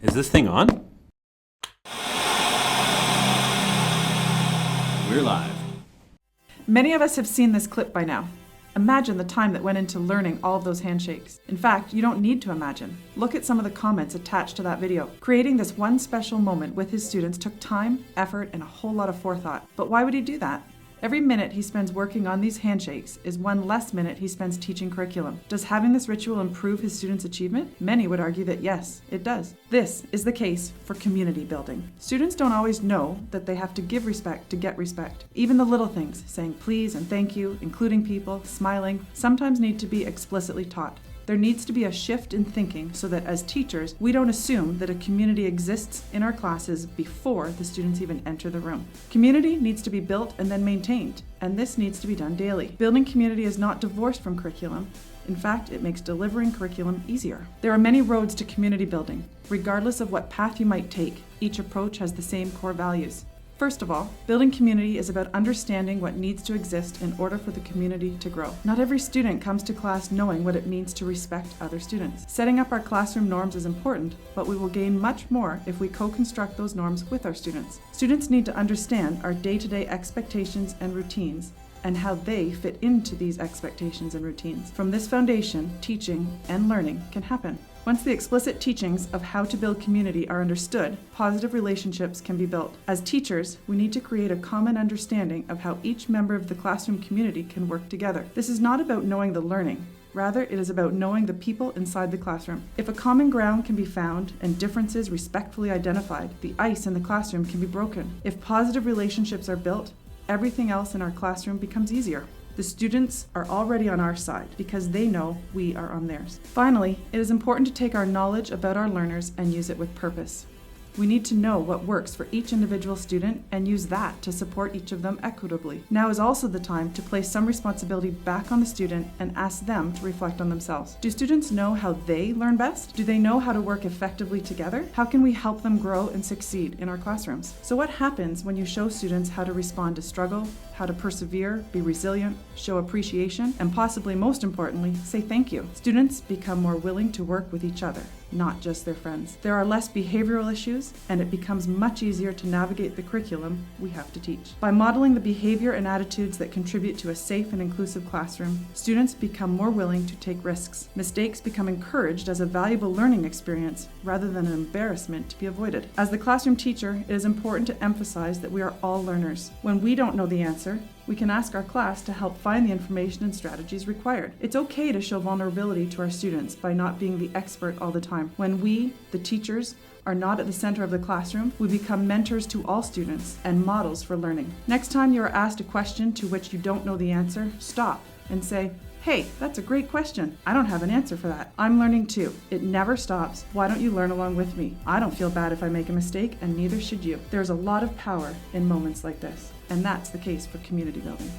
Is this thing on? We're live. Many of us have seen this clip by now. Imagine the time that went into learning all of those handshakes. In fact, you don't need to imagine. Look at some of the comments attached to that video. Creating this one special moment with his students took time, effort, and a whole lot of forethought. But why would he do that? Every minute he spends working on these handshakes is one less minute he spends teaching curriculum. Does having this ritual improve his students' achievement? Many would argue that yes, it does. This is the case for community building. Students don't always know that they have to give respect to get respect. Even the little things, saying please and thank you, including people, smiling, sometimes need to be explicitly taught. There needs to be a shift in thinking so that as teachers, we don't assume that a community exists in our classes before the students even enter the room. Community needs to be built and then maintained, and this needs to be done daily. Building community is not divorced from curriculum. In fact, it makes delivering curriculum easier. There are many roads to community building. Regardless of what path you might take, each approach has the same core values. First of all, building community is about understanding what needs to exist in order for the community to grow. Not every student comes to class knowing what it means to respect other students. Setting up our classroom norms is important, but we will gain much more if we co-construct those norms with our students. Students need to understand our day-to-day expectations and routines and how they fit into these expectations and routines. From this foundation, teaching and learning can happen. Once the explicit teachings of how to build community are understood, positive relationships can be built. As teachers, we need to create a common understanding of how each member of the classroom community can work together. This is not about knowing the learning. Rather, it is about knowing the people inside the classroom. If a common ground can be found and differences respectfully identified, the ice in the classroom can be broken. If positive relationships are built, everything else in our classroom becomes easier. The students are already on our side because they know we are on theirs. Finally, it is important to take our knowledge about our learners and use it with purpose. We need to know what works for each individual student and use that to support each of them equitably. Now is also the time to place some responsibility back on the student and ask them to reflect on themselves. Do students know how they learn best? Do they know how to work effectively together? How can we help them grow and succeed in our classrooms? So what happens when you show students how to respond to struggle, how to persevere, be resilient, show appreciation, and possibly most importantly, say thank you? Students become more willing to work with each other, not just their friends. There are less behavioral issues, and it becomes much easier to navigate the curriculum we have to teach. By modeling the behavior and attitudes that contribute to a safe and inclusive classroom, students become more willing to take risks. Mistakes become encouraged as a valuable learning experience rather than an embarrassment to be avoided. As the classroom teacher, it is important to emphasize that we are all learners. When we don't know the answer, we can ask our class to help find the information and strategies required. It's okay to show vulnerability to our students by not being the expert all the time. When we, the teachers, are not at the center of the classroom, we become mentors to all students and models for learning. Next time you are asked a question to which you don't know the answer, stop and say, "Hey, that's a great question. I don't have an answer for that. I'm learning too. It never stops. Why don't you learn along with me? I don't feel bad if I make a mistake, and neither should you." There's a lot of power in moments like this, and that's the case for community building.